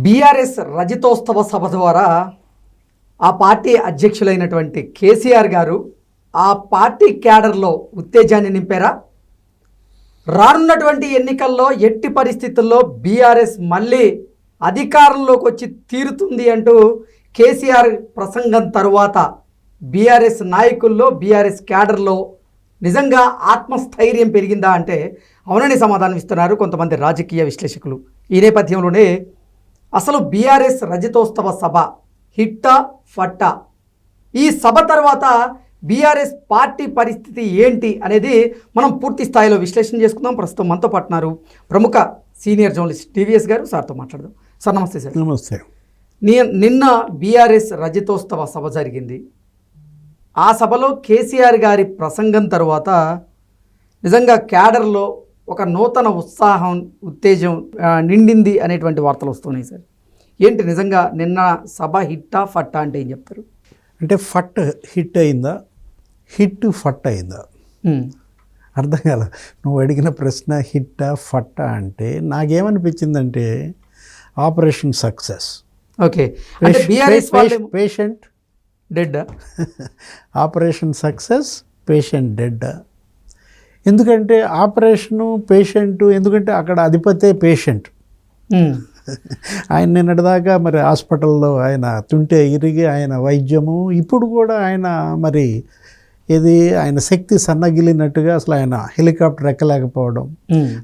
BRS రజతోత్సవ సభ ద్వారా ఆ party అధ్యక్షులైనటువంటి KCR గారు ఆ పార్టీ క్యాడర్లో ఉత్తేజాన్ని నింపారా? రానున్నటువంటి ఎన్నికల్లో ఎట్టి పరిస్థితుల్లో బీఆర్ఎస్ మళ్ళీ అధికారంలోకి వచ్చి తీరుతుంది అంటూ కేసీఆర్ ప్రసంగం తరువాత బీఆర్ఎస్ నాయకుల్లో బీఆర్ఎస్ క్యాడర్లో నిజంగా ఆత్మస్థైర్యం పెరిగిందా అంటే అవునని సమాధానం ఇస్తున్నారు కొంతమంది రాజకీయ విశ్లేషకులు. ఈ నేపథ్యంలోనే అసలు బీఆర్ఎస్ రజతోత్సవ సభ హిట్టా ఫట్టా, ఈ సభ తర్వాత బీఆర్ఎస్ పార్టీ పరిస్థితి ఏంటి అనేది మనం పూర్తి స్థాయిలో విశ్లేషణ చేసుకుందాం. ప్రస్తుతం మనతో పాటున్నారు ప్రముఖ సీనియర్ జర్నలిస్ట్ టీవీఎస్ గారు. సార్తో మాట్లాడదాం. సార్ నమస్తే. సార్ నమస్తే. నిన్న బీఆర్ఎస్ రజతోత్సవ సభ జరిగింది. ఆ సభలో కేసీఆర్ గారి ప్రసంగం తర్వాత నిజంగా క్యాడర్లో ఒక నూతన ఉత్సాహం ఉత్తేజం నిండింది అనేటువంటి వార్తలు వస్తున్నాయి. సార్ ఏంటి నిజంగా నిన్న సభ హిట్టా ఫట్టా అంటే ఏం చెప్తారు? అంటే ఫట్ హిట్ అయిందా, హిట్ ఫట్ అయిందా అర్థం కాల. నువ్వు అడిగిన ప్రశ్న హిట్టా ఫట్టా అంటే నాకేమనిపించిందంటే operation success. Okay, patient dead. Operation success, patient dead. ఎందుకంటే ఆపరేషను పేషెంటు, ఎందుకంటే అక్కడ అధిపతే పేషెంట్. ఆయన నిన్నటిదాకా మరి హాస్పిటల్లో ఆయన తుంటే ఇరిగి ఆయన వైద్యము, ఇప్పుడు కూడా ఆయన మరి ఇది ఆయన శక్తి సన్నగిలినట్టుగా అసలు ఆయన హెలికాప్టర్ ఎక్కలేకపోవడం,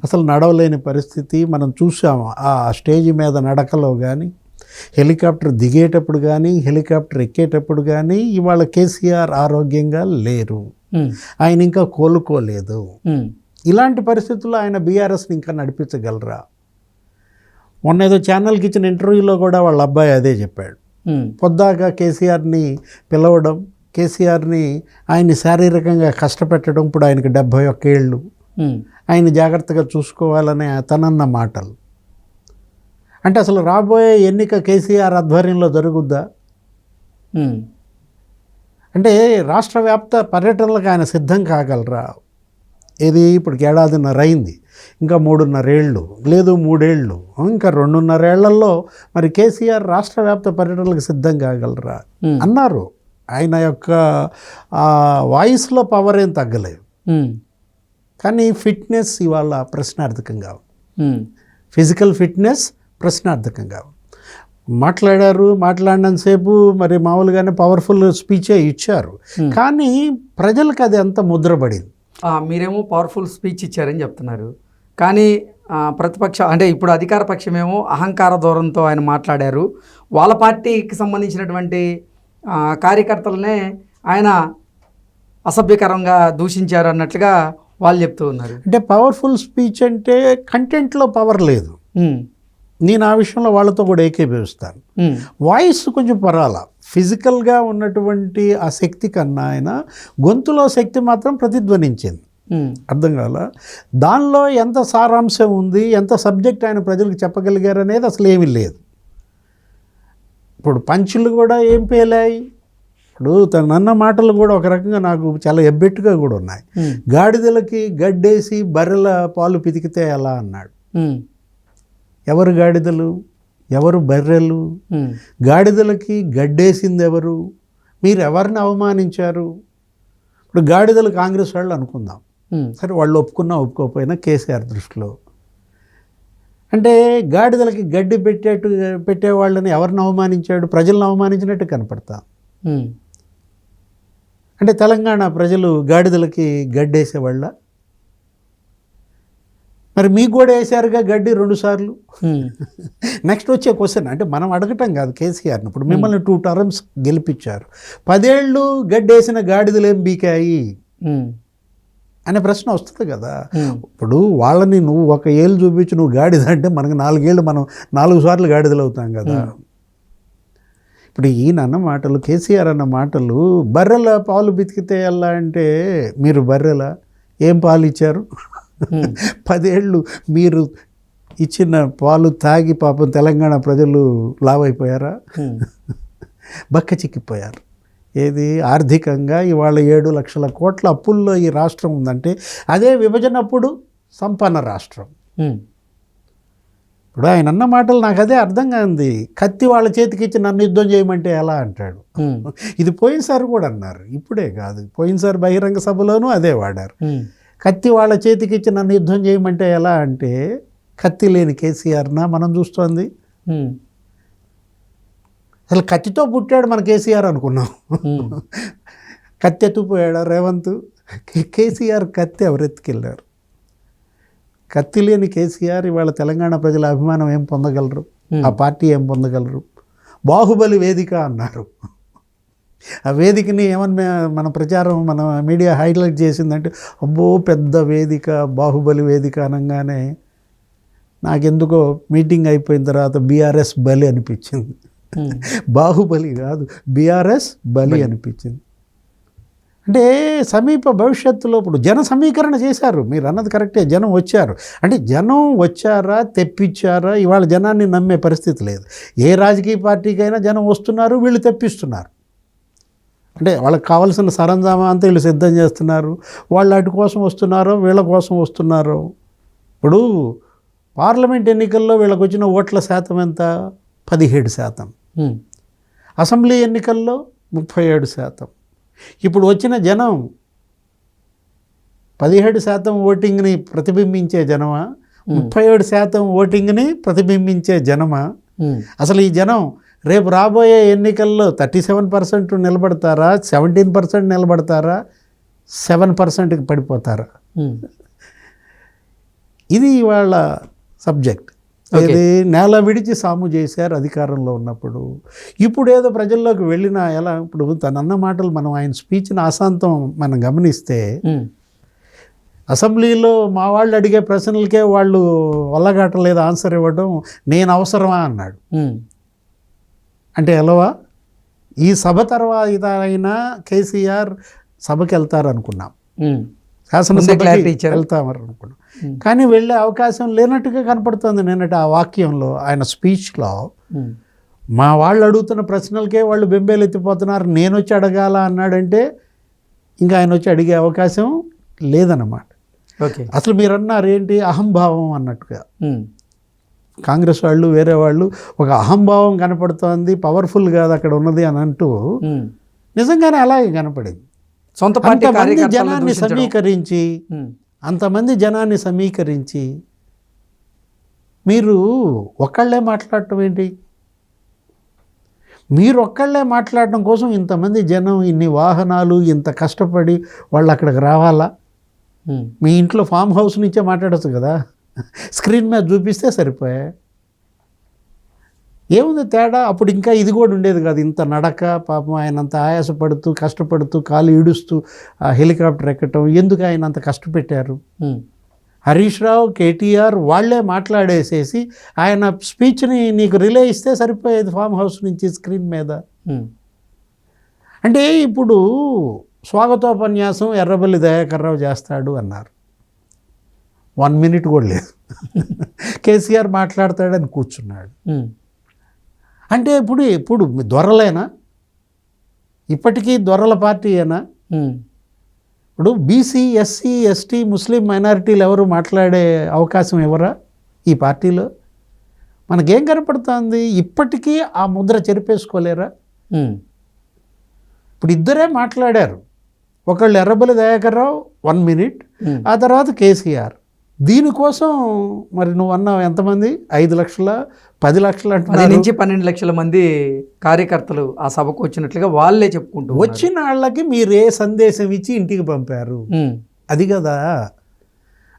అసలు నడవలేని పరిస్థితి మనం చూసాము. ఆ స్టేజ్ మీద నడకలో కానీ, హెలికాప్టర్ దిగేటప్పుడు కానీ, హెలికాప్టర్ ఎక్కేటప్పుడు కానీ ఇవాళ కేసీఆర్ ఆరోగ్యంగా లేరు. ఆయన ఇంకా కోలుకోలేదు. ఇలాంటి పరిస్థితుల్లో ఆయన బీఆర్ఎస్ని ఇంకా నడిపించగలరా? మొన్న ఏదో ఛానల్కి ఇచ్చిన ఇంటర్వ్యూలో కూడా వాళ్ళ అబ్బాయి అదే చెప్పాడు. పొద్దాక కేసీఆర్ని పిలవడం, కేసీఆర్ని ఆయన్ని శారీరకంగా కష్టపెట్టడం, ఇప్పుడు ఆయనకి 71 ఏళ్ళు, ఆయన జాగ్రత్తగా చూసుకోవాలనే తనన్న మాటలు. అంటే అసలు రాబోయే ఎన్నిక కేసీఆర్ ఆధ్వర్యంలో జరుగుద్దా? అంటే రాష్ట్ర వ్యాప్త పర్యటనలకు ఆయన సిద్ధం కాగలరా? ఇది ఇప్పుడు 1.5 ఏళ్ళు అయింది, ఇంకా 3.5 ఏళ్ళు లేదు 3 ఏళ్ళు, ఇంకా 2.5 ఏళ్లలో మరి కేసీఆర్ రాష్ట్ర వ్యాప్త పర్యటనలకు సిద్ధం కాగలరా అన్నారు. ఆయన యొక్క వాయిస్లో పవర్ ఏం తగ్గలేదు, కానీ ఫిట్నెస్ ఇవాళ ప్రశ్నార్థకంగా, ఫిజికల్ ఫిట్నెస్ ప్రశ్నార్థకంగా మాట్లాడినంతసేపు మరి మామూలుగానే పవర్ఫుల్ స్పీచే ఇచ్చారు, కానీ ప్రజలకు అది అంత ముద్రపడింది. మీరేమో పవర్ఫుల్ స్పీచ్ ఇచ్చారని చెప్తున్నారు, కానీ ప్రతిపక్ష అంటే ఇప్పుడు అధికార పక్షమేమో అహంకార ధోరణితో ఆయన మాట్లాడారు. వాళ్ళ పార్టీకి సంబంధించినటువంటి కార్యకర్తలనే ఆయన అసభ్యకరంగా దూషించారు అన్నట్లుగా వాళ్ళు చెప్తూ ఉన్నారు. అంటే పవర్ఫుల్ స్పీచ్ అంటే కంటెంట్లో పవర్ లేదు. నేను ఆ విషయంలో వాళ్ళతో కూడా ఏకీభవిస్తాను. వాయిస్ కొంచెం పర్వాలా, ఫిజికల్గా ఉన్నటువంటి ఆ శక్తి కన్నా ఆయన గొంతులో శక్తి మాత్రం ప్రతిధ్వనించింది. అర్థం కాల, దానిలో ఎంత సారాంశం ఉంది, ఎంత సబ్జెక్ట్ ఆయన ప్రజలకు చెప్పగలిగారు అనేది అసలు ఏమీ లేదు. ఇప్పుడు పంచులు కూడా ఏం పేలాయి. ఇప్పుడు తనన్న మాటలు కూడా ఒక రకంగా నాకు చాలా ఎబ్బెట్టుగా కూడా ఉన్నాయి. గాడిదలకి గడ్డేసి బర్రెల పాలు పితికితే ఎలా అన్నాడు. ఎవరు గాడిదలు, ఎవరు బర్రెలు? గాడిదలకి గడ్డేసింది ఎవరు? మీరు ఎవరిని అవమానించారు? ఇప్పుడు గాడిదలు కాంగ్రెస్ వాళ్ళు అనుకుందాం, సరే వాళ్ళు ఒప్పుకున్నా ఒప్పుకోకపోయినా కేసీఆర్ దృష్టిలో. అంటే గాడిదలకి గడ్డి పెట్టేవాళ్ళని ఎవరిని అవమానించాడు? ప్రజలను అవమానించినట్టు కనపడతా. అంటే తెలంగాణ ప్రజలు గాడిదలకి గడ్డేసేవాళ్ళ? మరి మీకు కూడా వేసారుగా గడ్డి 2 సార్లు. నెక్స్ట్ వచ్చే క్వశ్చన్, అంటే మనం అడగటం కాదు కేసీఆర్ని, ఇప్పుడు మిమ్మల్ని 2 టర్మ్స్ గెలిపించారు, 10 ఏళ్ళు గడ్డేసిన గాడిదలు ఏం బీకాయి అనే ప్రశ్న వస్తుంది కదా. ఇప్పుడు వాళ్ళని నువ్వు 1 ఏళ్ళు చూపించి నువ్వు గాడిద అంటే మనకు 4 ఏళ్ళు, మనం 4 సార్లు గాడిదలు అవుతాం కదా. ఇప్పుడు ఈయన అన్న మాటలు, కేసీఆర్ అన్న మాటలు, బర్రెల పాలు బితికితే ఎలా అంటే మీరు బర్రెల ఏం పాలు ఇచ్చారు? 10 ఏళ్ళు మీరు ఇచ్చిన పాలు తాగి పాపం తెలంగాణ ప్రజలు లావైపోయారా? బక్క చిక్కిపోయారు. ఏది ఆర్థికంగా ఇవాళ 7 లక్షల కోట్ల అప్పుల్లో ఈ రాష్ట్రం ఉందంటే అదే విభజనప్పుడు సంపన్న రాష్ట్రం. ఇప్పుడు ఆయన అన్న మాటలు నాకు అదే అర్థం కాంది. కత్తి వాళ్ళ చేతికి ఇచ్చి నన్ను యుద్ధం చేయమంటే ఎలా అంటాడు. ఇది పోయినసారి కూడా అన్నారు, ఇప్పుడే కాదు, పోయినసారి బహిరంగ సభలోనూ అదే వాడారు. కత్తి వాళ్ళ చేతికి ఇచ్చి నన్ను యుద్ధం చేయమంటే ఎలా అంటే, కత్తి లేని కేసీఆర్నా మనం చూస్తోంది. అసలు కత్తితో పుట్టాడు మన కేసీఆర్ అనుకున్నాం. కత్తి ఎత్తుపోయాడు రేవంత్. కేసీఆర్ కత్తి ఎవరెత్తుకెళ్ళారు? కత్తి లేని కేసీఆర్ ఇవాళ తెలంగాణ ప్రజల అభిమానం ఏం పొందగలరు, ఆ పార్టీ ఏం పొందగలరు? బాహుబలి వేదిక అన్నారు. ఆ వేదికని ఏమన్నా మన ప్రచారం, మన మీడియా హైలైట్ చేసిందంటే, అబ్బో పెద్ద వేదిక, బాహుబలి వేదిక అనగానే నాకెందుకో మీటింగ్ అయిపోయిన తర్వాత బీఆర్ఎస్ బలి అనిపించింది. బాహుబలి కాదు, బీఆర్ఎస్ బలి అనిపించింది. అంటే సమీప భవిష్యత్తులో ఇప్పుడు జన సమీకరణ చేశారు. మీరు అన్నది కరెక్టే, జనం వచ్చారు. అంటే జనం వచ్చారా, తెప్పించారా? ఇవాళ జనాన్ని నమ్మే పరిస్థితి లేదు. ఏ రాజకీయ పార్టీకైనా జనం వస్తున్నారు, వీళ్ళు తెప్పిస్తున్నారు. అంటే వాళ్ళకి కావాల్సిన సరంజామా అంతా వీళ్ళు సిద్ధం చేస్తున్నారు. వాళ్ళు వాటి కోసం వస్తున్నారో, వీళ్ళ కోసం వస్తున్నారో. ఇప్పుడు పార్లమెంట్ ఎన్నికల్లో వీళ్ళకి వచ్చిన ఓట్ల శాతం ఎంత? 17%. అసెంబ్లీ ఎన్నికల్లో 37%. ఇప్పుడు వచ్చిన జనం 17% ఓటింగ్ని ప్రతిబింబించే జనమా, 37% ఓటింగ్ని ప్రతిబింబించే జనమా? అసలు ఈ జనం రేపు రాబోయే ఎన్నికల్లో 37% నిలబడతారా, 17% నిలబడతారా, 7%కి పడిపోతారా? ఇది ఇవాళ సబ్జెక్ట్. ఇది నేల విడిచి సాము చేశారు అధికారంలో ఉన్నప్పుడు. ఇప్పుడు ఏదో ప్రజల్లోకి వెళ్ళినా ఎలా? ఇప్పుడు తన అన్న మాటలు మనం, ఆయన స్పీచ్ని ఆశాంతం మనం గమనిస్తే, అసెంబ్లీలో మా వాళ్ళు అడిగే ప్రశ్నలకే వాళ్ళు వల్లగాటలేదు ఆన్సర్ ఇవ్వడం, నేను అవసరమా అన్నాడు. అంటే ఎలవా? ఈ సభ తర్వాత అయినా కేసీఆర్ సభకి వెళ్తారనుకున్నాం, శాసనసభకి వెళ్తామని అనుకున్నాం. కానీ వెళ్ళే అవకాశం లేనట్టుగా కనపడుతుంది. నిన్నటి ఆ వాక్యంలో, ఆయన స్పీచ్లో, మా వాళ్ళు అడుగుతున్న ప్రశ్నలకే వాళ్ళు బెంబేలు ఎత్తిపోతున్నారు, నేను వచ్చి అడగాల అన్నాడంటే ఇంకా ఆయన వచ్చి అడిగే అవకాశం లేదన్నమాట. అసలు మీరు అన్నారు ఏంటి, అహంభావం అన్నట్టుగా. కాంగ్రెస్ వాళ్ళు, వేరే వాళ్ళు ఒక అహంభావం కనపడుతోంది, పవర్ఫుల్ కాదు అక్కడ ఉన్నది అని అంటూ నిజంగానే అలాగే కనపడింది. సొంత పార్టీ జనాన్ని సమీకరించి, అంతమంది జనాన్ని సమీకరించి మీరు ఒక్కళ్ళే మాట్లాడటం ఏంటి? మీరు ఒక్కళ్ళే మాట్లాడటం కోసం ఇంతమంది జనం, ఇన్ని వాహనాలు, ఇంత కష్టపడి వాళ్ళు అక్కడికి రావాలా? మీ ఇంట్లో ఫామ్ హౌస్ నుంచే మాట్లాడచ్చు కదా, స్క్రీన్ మీద చూపిస్తే సరిపోయా. ఏముంది తేడా? అప్పుడు ఇంకా ఇది కూడా ఉండేది కాదు, ఇంత నడక, పాపం ఆయన అంత ఆయాసపడుతూ కష్టపడుతూ కాలు ఈడుస్తూ ఆ హెలికాప్టర్ ఎక్కటం, ఎందుకు ఆయన అంత కష్టపెట్టారు? హరీష్ రావు, కేటీఆర్ వాళ్ళే మాట్లాడేసేసి ఆయన స్పీచ్ని నీకు రిలే ఇస్తే సరిపోయేది ఫామ్ హౌస్ నుంచి స్క్రీన్ మీద. అంటే ఇప్పుడు స్వాగతోపన్యాసం ఎర్రబెల్లి దయాకర్ రావు చేస్తాడు అన్నారు, 1 minute కూడా లేదు. కేసీఆర్ మాట్లాడతాడని కూర్చున్నాడు. అంటే ఇప్పుడు దొరలేనా? ఇప్పటికీ దొరల పార్టీయేనా? ఇప్పుడు బీసీ, ఎస్సీ, ఎస్టీ, ముస్లిం మైనారిటీలు ఎవరు మాట్లాడే అవకాశం ఎవరా ఈ పార్టీలో? మనకేం కనపడుతుంది? ఇప్పటికీ ఆ ముద్ర చెరిపేసుకోలేరా? ఇప్పుడు ఇద్దరే మాట్లాడారు, ఒకళ్ళు ఎర్రబెల్లి దయాకర్ రావు 1 minute, ఆ తర్వాత కేసీఆర్. దీనికోసం మరి నువ్వు అన్నావు ఎంతమంది? 5 లక్షల, 10 లక్షల, 10 నుంచి 12 లక్షల మంది కార్యకర్తలు ఆ సభకు వచ్చినట్లుగా వాళ్ళే చెప్పుకుంటూ, వచ్చిన వాళ్ళకి మీరే సందేశం ఇచ్చి ఇంటికి పంపారు. అది కదా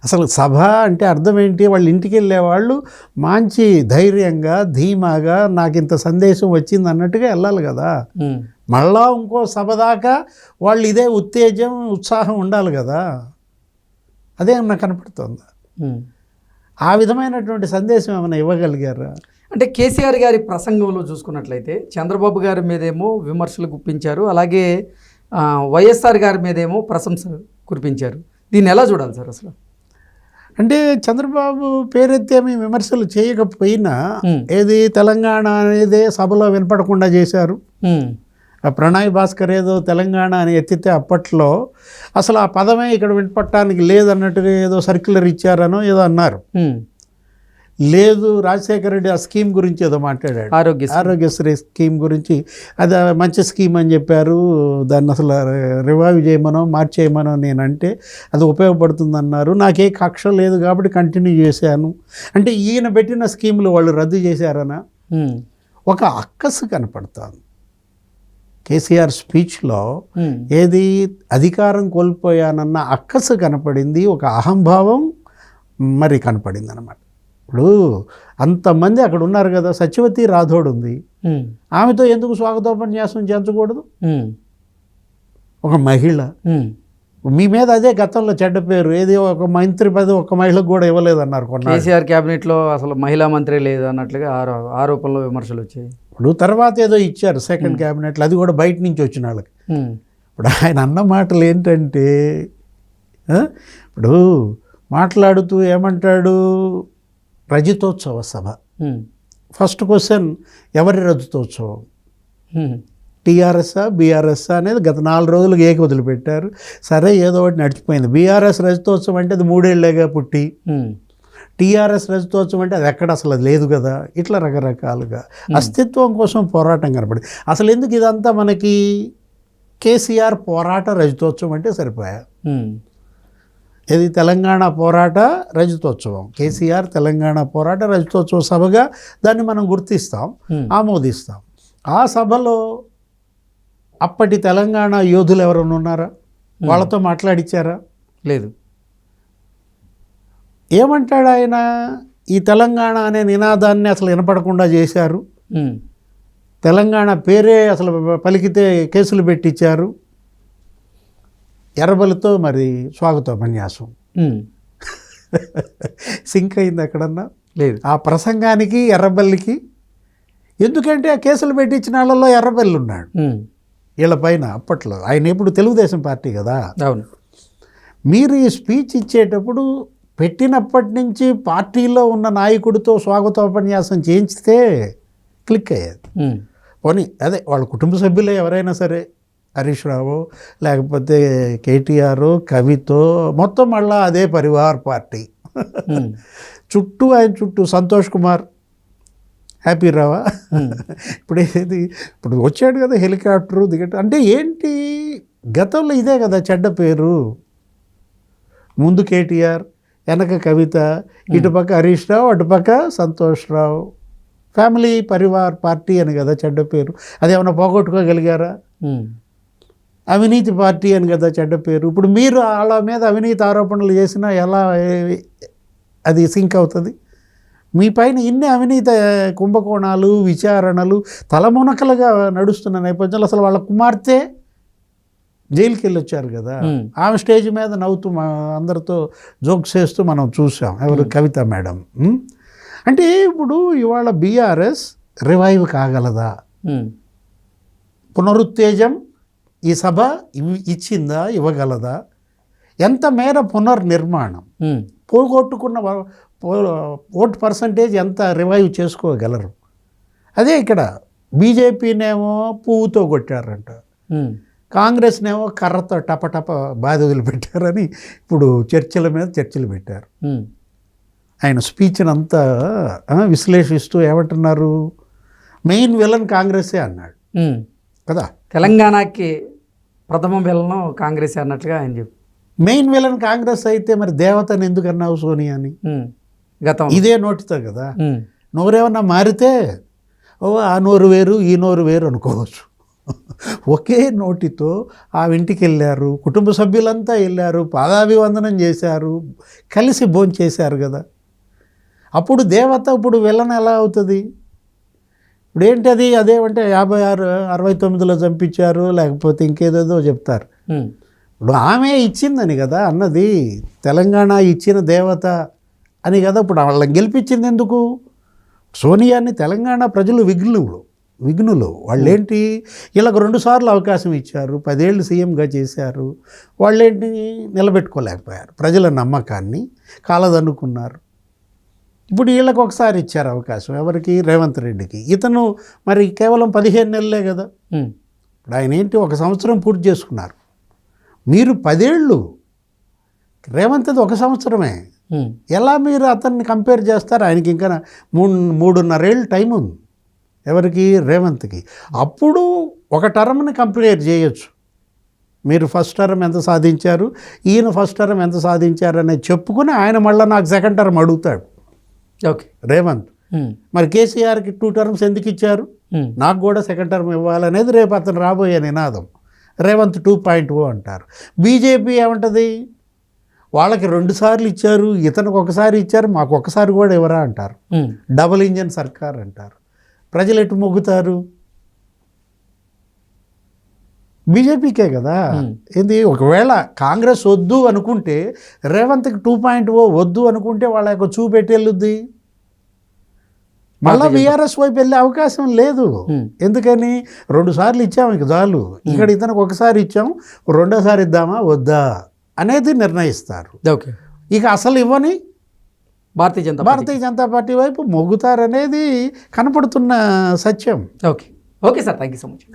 అసలు సభ అంటే అర్థం ఏంటి? వాళ్ళు ఇంటికి వెళ్ళేవాళ్ళు మంచి ధైర్యంగా, ధీమాగా, నాకు ఇంత సందేశం వచ్చింది అన్నట్టుగా వెళ్ళాలి కదా. మళ్ళా ఇంకో సభ దాకా వాళ్ళు ఇదే ఉత్తేజం, ఉత్సాహం ఉండాలి కదా. అదే నాకు కనపడుతుంది. ఆ విధమైనటువంటి సందేశం ఏమైనా ఇవ్వగలిగారా? అంటే కేసీఆర్ గారి ప్రసంగంలో చూసుకున్నట్లయితే చంద్రబాబు గారి మీదేమో విమర్శలు గుప్పించారు, అలాగే వైఎస్ఆర్ గారి మీదేమో ప్రశంసలు కురిపించారు. దీన్ని ఎలా చూడాలి సార్ అసలు? అంటే చంద్రబాబు పేరెత్తేమి విమర్శలు చేయకపోయినా ఏది తెలంగాణ అనేదే సభలో వినపడకుండా చేశారు. ప్రణయ్ భాస్కర్ ఏదో తెలంగాణ అని ఎత్తితే అప్పట్లో అసలు ఆ పదమే ఇక్కడ వినపడటానికి లేదన్నట్టుగా ఏదో సర్క్యులర్ ఇచ్చారనో ఏదో అన్నారు. లేదు రాజశేఖర రెడ్డి ఆ స్కీమ్ గురించి ఏదో మాట్లాడాడు, ఆరోగ్యశ్రీ స్కీమ్ గురించి. అది మంచి స్కీమ్ అని చెప్పారు, దాన్ని అసలు రివైవ్ చేయమనో మార్చేయమనో నేనంటే అది ఉపయోగపడుతుందన్నారు. నాకే కక్ష లేదు కాబట్టి కంటిన్యూ చేశాను. అంటే ఈయన పెట్టిన స్కీములు వాళ్ళు రద్దు చేశారనా? ఒక అక్కసు కనపడుతుంది కేసీఆర్ స్పీచ్లో. ఏది అధికారం కోల్పోయానన్న అక్కసు కనపడింది, ఒక అహంభావం మరి కనపడింది అనమాట. ఇప్పుడు అంతమంది అక్కడ ఉన్నారు కదా, సత్యవతి రాథోడ్ ఉంది, ఆమెతో ఎందుకు స్వాగతోపన్యాసం చేయించకూడదు? ఒక మహిళ, మీ మీద అదే గతంలో చెడ్డ పేరు, ఏది ఒక మంత్రి పదవి ఒక మహిళకు కూడా ఇవ్వలేదన్నారు కొన్నాళ్ళు. కేసీఆర్ క్యాబినెట్లో అసలు మహిళా మంత్రి లేదు అన్నట్లుగా ఆరోపణలు విమర్శలు వచ్చాయి. ఇప్పుడు తర్వాత ఏదో ఇచ్చారు సెకండ్ క్యాబినెట్లో, అది కూడా బయట నుంచి వచ్చిన వాళ్ళకి. ఇప్పుడు ఆయన అన్న మాటలు ఏంటంటే, ఇప్పుడు మాట్లాడుతూ ఏమంటాడు, రజతోత్సవ సభ. ఫస్ట్ క్వశ్చన్, ఎవరి రజతోత్సవం? టీఆర్ఎస్ఆ బీఆర్ఎస్ఆ అనేది గత 4 రోజులకు ఏక వదిలిపెట్టారు. సరే ఏదో ఒకటి నడిచిపోయింది. బీఆర్ఎస్ రజతోత్సవం అంటే అది 3 ఏళ్లేగా పుట్టి, టీఆర్ఎస్ రజతోత్సవం అంటే అది ఎక్కడ అసలు అది లేదు కదా. ఇట్లా రకరకాలుగా అస్తిత్వం కోసం పోరాటం కనపడింది. అసలు ఎందుకు ఇదంతా మనకి? కేసీఆర్ పోరాట రజతోత్సవం అంటే సరిపోయా. ఇది తెలంగాణ పోరాట రజతోత్సవం, కేసీఆర్ తెలంగాణ పోరాట రజతోత్సవ సభగా దాన్ని మనం గుర్తిస్తాం, ఆమోదిస్తాం. ఆ సభలో అప్పటి తెలంగాణ యోధులు ఎవరైనా ఉన్నారా? వాళ్ళతో మాట్లాడిచ్చారా? లేదు. ఏమంటాడు ఆయన? ఈ తెలంగాణ అనే నినాదాన్ని అసలు వినపడకుండా చేశారు, తెలంగాణ పేరే అసలు పలికితే కేసులు పెట్టించారు, ఎర్రబలితో మరి స్వాగతోపన్యాసం. సింక్ అయింది ఎక్కడన్నా? లేదు. ఆ ప్రసంగానికి ఎర్రబల్లికి. ఎందుకంటే ఆ కేసులు పెట్టించిన వాళ్ళలో ఎర్రబల్లి ఉన్నాడు వీళ్ళ పైన. అప్పట్లో ఆయన ఇప్పుడు తెలుగుదేశం పార్టీ కదా. అవును. మీరు ఈ స్పీచ్ ఇచ్చేటప్పుడు పెట్టినప్పటి నుంచి పార్టీలో ఉన్న నాయకుడితో స్వాగతోపన్యాసం చేయించితే క్లిక్ అయ్యేది. పోనీ అదే వాళ్ళ కుటుంబ సభ్యులే ఎవరైనా సరే, హరీష్ రావు లేకపోతే కేటీఆర్, కవితో మొత్తం మళ్ళా అదే పరివార్ పార్టీ చుట్టూ, ఆయన చుట్టూ సంతోష్ కుమార్, హ్యాపీ రావా ఇప్పుడు ఏది ఇప్పుడు వచ్చాడు కదా హెలికాప్టరు దిగట. అంటే ఏంటి, గతంలో ఇదే కదా చెడ్డ పేరు. ముందు కేటీఆర్, వెనక కవిత, ఇటుపక్క హరీష్ రావు, అటుపక్క సంతోష్ రావు, ఫ్యామిలీ పరివార్ పార్టీ అని కదా చెడ్డ పేరు. అదేమన్నా పోగొట్టుకోగలిగారా? అవినీతి పార్టీ అని కదా చెడ్డ పేరు. ఇప్పుడు మీరు వాళ్ళ మీద అవినీతి ఆరోపణలు చేసినా ఎలా అది సింక్ అవుతుంది? మీ పైన ఇన్ని అవినీతి కుంభకోణాలు, విచారణలు తలమునకలుగా నడుస్తున్న నేపథ్యంలో అసలు వాళ్ళ కుమార్తె జైలుకి వెళ్ళి వచ్చారు కదా, ఆమె స్టేజ్ మీద నవ్వుతూ అందరితో జోక్స్ చేస్తూ మనం చూసాం. ఎవరు? కవిత మేడం. అంటే ఇప్పుడు ఇవాళ బీఆర్ఎస్ రివైవ్ కాగలదా? పునరుత్తేజం ఈ సభ ఇచ్చిందా, ఇవ్వగలదా? ఎంత మేర పునర్నిర్మాణం, పోగొట్టుకున్న ఓట్ పర్సంటేజ్ ఎంత రివైవ్ చేసుకోగలరు? అదే ఇక్కడ బీజేపీనేమో పువ్వుతో కొట్టారంట, కాంగ్రెస్నేమో కర్రతో టపటప బాధ వదిలిపెట్టారని ఇప్పుడు చర్చల మీద చర్చలు పెట్టారు. ఆయన స్పీచ్ని అంతా విశ్లేషిస్తూ ఏమంటున్నారు, మెయిన్ విలన్ కాంగ్రెసే అన్నాడు కదా. తెలంగాణకి ప్రథమ విలన్ కాంగ్రెస్ అన్నట్లుగా ఆయన చెప్పి, మెయిన్ విలన్ కాంగ్రెస్ అయితే మరి దేవతని ఎందుకు అన్నావు సోనియా అని గతం ఇదే నోటితో కదా. నోరేమన్నా మారితే ఆ నోరు వేరు ఈ నోరు వేరు అనుకోవచ్చు. ఒకే నోటితో ఆ ఇంటికి వెళ్ళారు, కుటుంబ సభ్యులంతా వెళ్ళారు, పాదాభివందనం చేశారు, కలిసి భోంచేశారు కదా. అప్పుడు దేవత ఇప్పుడు విలన్ ఎలా అవుతుంది? ఇప్పుడు ఏంటి అదేమంటే 56-69లో చంపించారు, లేకపోతే ఇంకేదేదో చెప్తారు. ఇప్పుడు ఆమె ఇచ్చిందని కదా అన్నది, తెలంగాణ ఇచ్చిన దేవత అని కదా. ఇప్పుడు వాళ్ళని గెలిపించింది ఎందుకు? సోనియాని తెలంగాణ ప్రజలు విఘ్నులు వాళ్ళేంటి, వీళ్ళకు 2 సార్లు అవకాశం ఇచ్చారు, 10 ఏళ్ళు సీఎంగా చేశారు. వాళ్ళేంటి నిలబెట్టుకోలేకపోయారు, ప్రజల నమ్మకాన్ని కాలదన్నుకున్నారు. ఇప్పుడు వీళ్ళకి ఒకసారి ఇచ్చారు అవకాశం, ఎవరికి? రేవంత్ రెడ్డికి. ఇతను మరి కేవలం 15 నెలలే కదా. ఇప్పుడు ఆయన ఏంటి 1 సంవత్సరం పూర్తి చేసుకున్నారు. మీరు 10 ఏళ్ళు, రేవంత్ది 1 సంవత్సరమే. ఎలా మీరు అతన్ని కంపేర్ చేస్తారు? ఆయనకి ఇంకా 3.5 ఏళ్ళు టైం ఉంది. ఎవరికి? రేవంత్కి. అప్పుడు ఒక టర్మ్ని కంపేర్ చేయొచ్చు. మీరు ఫస్ట్ టర్మ్ ఎంత సాధించారు, ఈయన ఫస్ట్ టర్మ్ ఎంత సాధించారు అనేది చెప్పుకుని ఆయన మళ్ళీ నాకు సెకండ్ టర్మ్ అడుగుతాడు. ఓకే, రేవంత్. మరి కేసీఆర్కి 2 టర్మ్స్ ఎందుకు ఇచ్చారు? నాకు కూడా సెకండ్ టర్మ్ ఇవ్వాలనేది రేపు అతను రాబోయే నినాదం. రేవంత్ 2.0 అంటారు. బీజేపీ ఏమంటుంది? వాళ్ళకి 2 సార్లు ఇచ్చారు, ఇతనికి ఒకసారి ఇచ్చారు, మాకు ఒకసారి కూడా ఇవ్వరా అంటారు. డబుల్ ఇంజన్ సర్కార్ అంటారు. ప్రజలు ఎటు మొగ్గుతారు? బీజేపీకే కదా. ఏంది, ఒకవేళ కాంగ్రెస్ వద్దు అనుకుంటే, రేవంత్కి 2.0 వద్దు అనుకుంటే వాళ్ళ యొక్క చూపెట్టి వెళ్ళుద్ది. మళ్ళీ బీఆర్ఎస్ వైపు వెళ్ళే అవకాశం లేదు. ఎందుకని? 2 సార్లు ఇచ్చాము, ఇక చాలు. ఇక్కడ ఇతనికి ఒకసారి ఇచ్చాం, రెండోసారి ఇద్దామా వద్దా అనేది నిర్ణయిస్తారు. ఓకే, ఇక అసలు ఇవ్వని భారతీయ జనతా పార్టీ వైపు మొగ్గుతారనేది కనపడుతున్న సత్యం. Okay, okay sir, thank you so much.